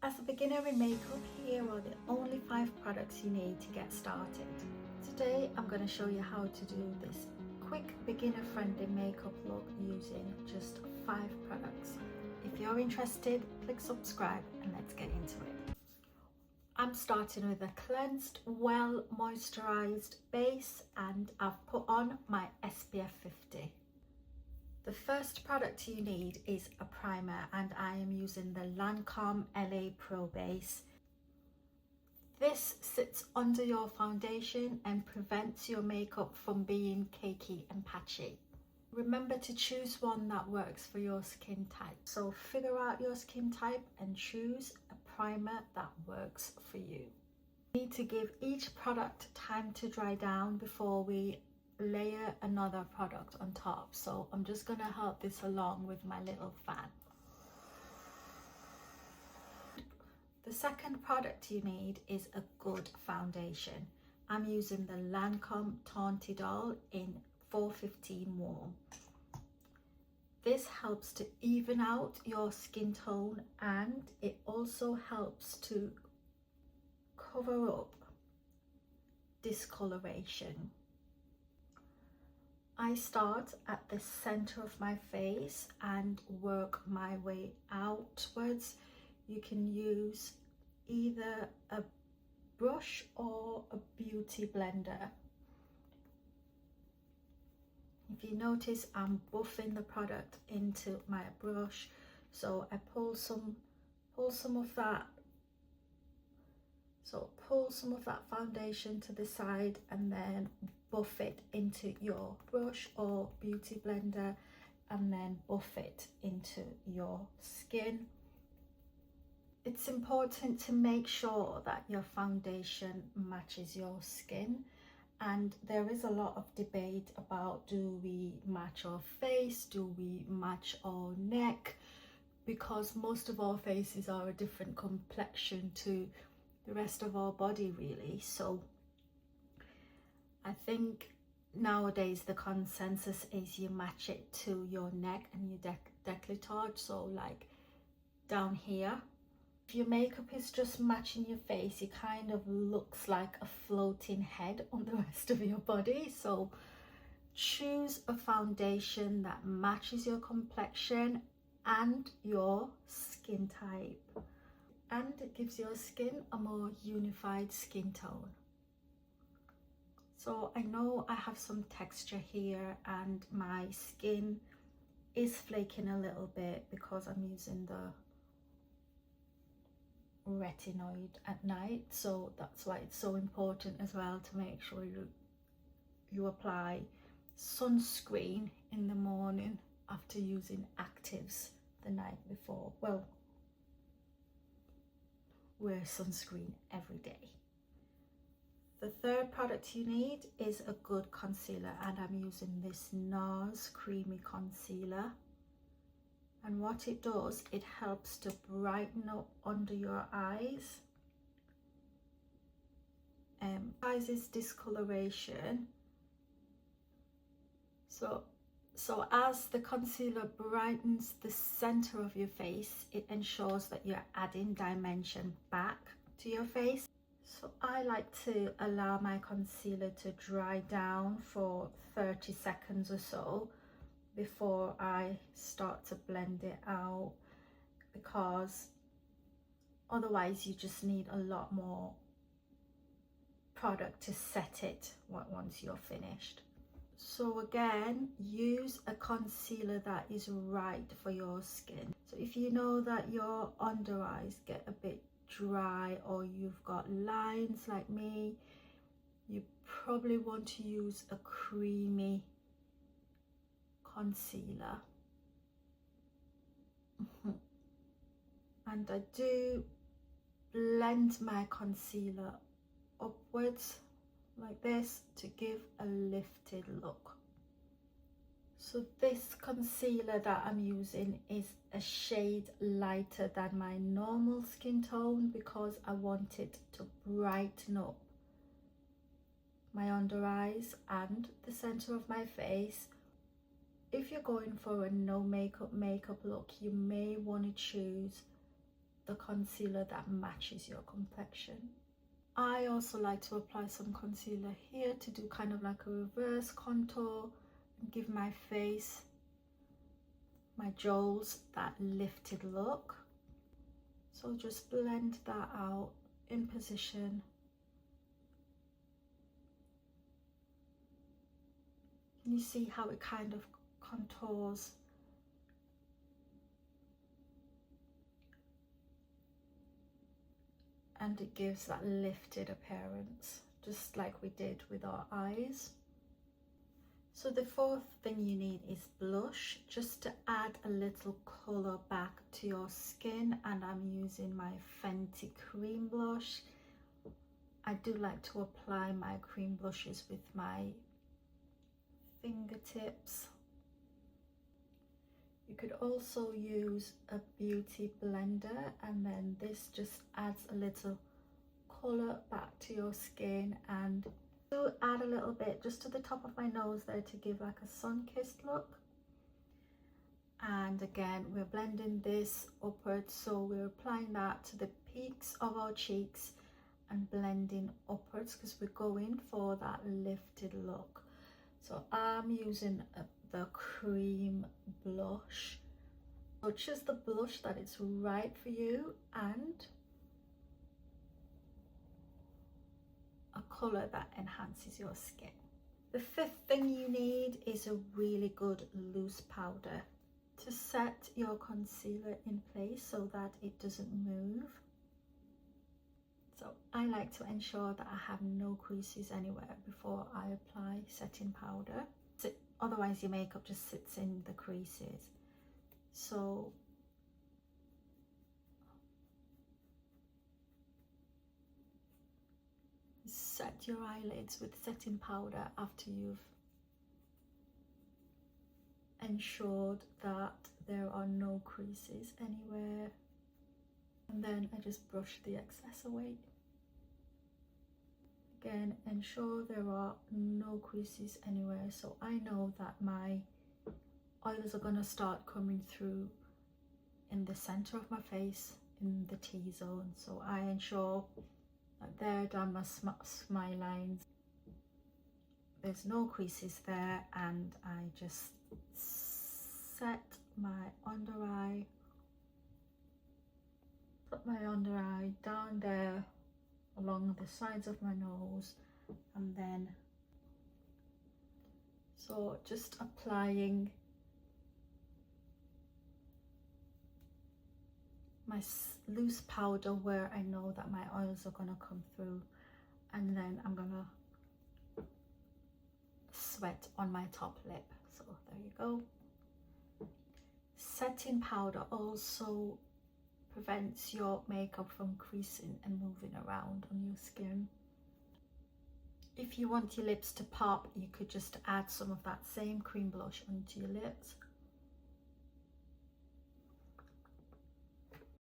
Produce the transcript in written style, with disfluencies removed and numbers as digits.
As a beginner in makeup, here are the only 5 products you need to get started. Today I'm going to show you how to do this quick beginner friendly makeup look using just 5 products. If you're interested, click subscribe and let's get into it. I'm starting with a cleansed, well moisturized base, and I've put on my SPF 50. The first product you need is a primer, and I am using the Lancome LA Pro Base. This sits under your foundation and prevents your makeup from being cakey and patchy. Remember to choose one that works for your skin type. So figure out your skin type and choose a primer that works for you. You need to give each product time to dry down before we layer another product on top. So I'm just going to help this along with my little fan. The second product you need is a good foundation. I'm using the Lancome Teint Idole in 415 Warm. This helps to even out your skin tone, and it also helps to cover up discoloration. I start at the center of my face and work my way outwards. You can use either a brush or a beauty blender. If you notice, I'm buffing the product into my brush, so I pull some of that. So pull some of that foundation to the side and then buff it into your brush or beauty blender, and then buff it into your skin. It's important to make sure that your foundation matches your skin, and there is a lot of debate about, do we match our face, do we match our neck, because most of our faces are a different complexion to the rest of our body really. So I think nowadays the consensus is you match it to your neck and your décolletage, so like down here. If your makeup is just matching your face, it kind of looks like a floating head on the rest of your body. So choose a foundation that matches your complexion and your skin type, and it gives your skin a more unified skin tone. So I know I have some texture here and my skin is flaking a little bit because I'm using the retinoid at night. So that's why it's so important as well to make sure you apply sunscreen in the morning after using actives the night before. Well, wear sunscreen every day. The third product you need is a good concealer, and I'm using this NARS Creamy Concealer. And what it does, it helps to brighten up under your eyes, minimizes discoloration. So as the concealer brightens the center of your face, it ensures that you're adding dimension back to your face. So I like to allow my concealer to dry down for 30 seconds or so before I start to blend it out, because otherwise you just need a lot more product to set it once you're finished. So again, use a concealer that is right for your skin. So if you know that your under eyes get a bit dry, or you've got lines like me, you probably want to use a creamy concealer. And I do blend my concealer upwards like this to give a lifted look. So this concealer that I'm using is a shade lighter than my normal skin tone because I want it to brighten up my under eyes and the center of my face. If you're going for a no makeup look, you may want to choose the concealer that matches your complexion. I also like to apply some concealer here to do kind of like a reverse contour and give my face, my jowls, that lifted look. So just blend that out in position. Can you see how it kind of contours? And it gives that lifted appearance, just like we did with our eyes. So the fourth thing you need is blush, just to add a little colour back to your skin, and I'm using my Fenty cream blush. I do like to apply my cream blushes with my fingertips. You could also use a beauty blender, and then this just adds a little colour back to your skin, and do add a little bit just to the top of my nose there to give like a sun-kissed look. And again, we're blending this upwards, so we're applying that to the peaks of our cheeks and blending upwards because we're going for that lifted look. So I'm using the cream blush. So choose the blush that is right for you and a colour that enhances your skin. The fifth thing you need is a really good loose powder to set your concealer in place so that it doesn't move. So I like to ensure that I have no creases anywhere before I apply setting powder. Otherwise your makeup just sits in the creases. So set your eyelids with setting powder after you've ensured that there are no creases anywhere, and then I just brush the excess away. Again, ensure there are no creases anywhere, so I know that my oils are going to start coming through in the center of my face, in the T-zone, so I ensure that there down my smile lines there's no creases there, and I just set my under eye, put my under eye down there along the sides of my nose, and then so just applying my loose powder where I know that my oils are going to come through, and then I'm gonna sweat on my top lip. So there you go. Setting powder also prevents your makeup from creasing and moving around on your skin. If you want your lips to pop, you could just add some of that same cream blush onto your lips,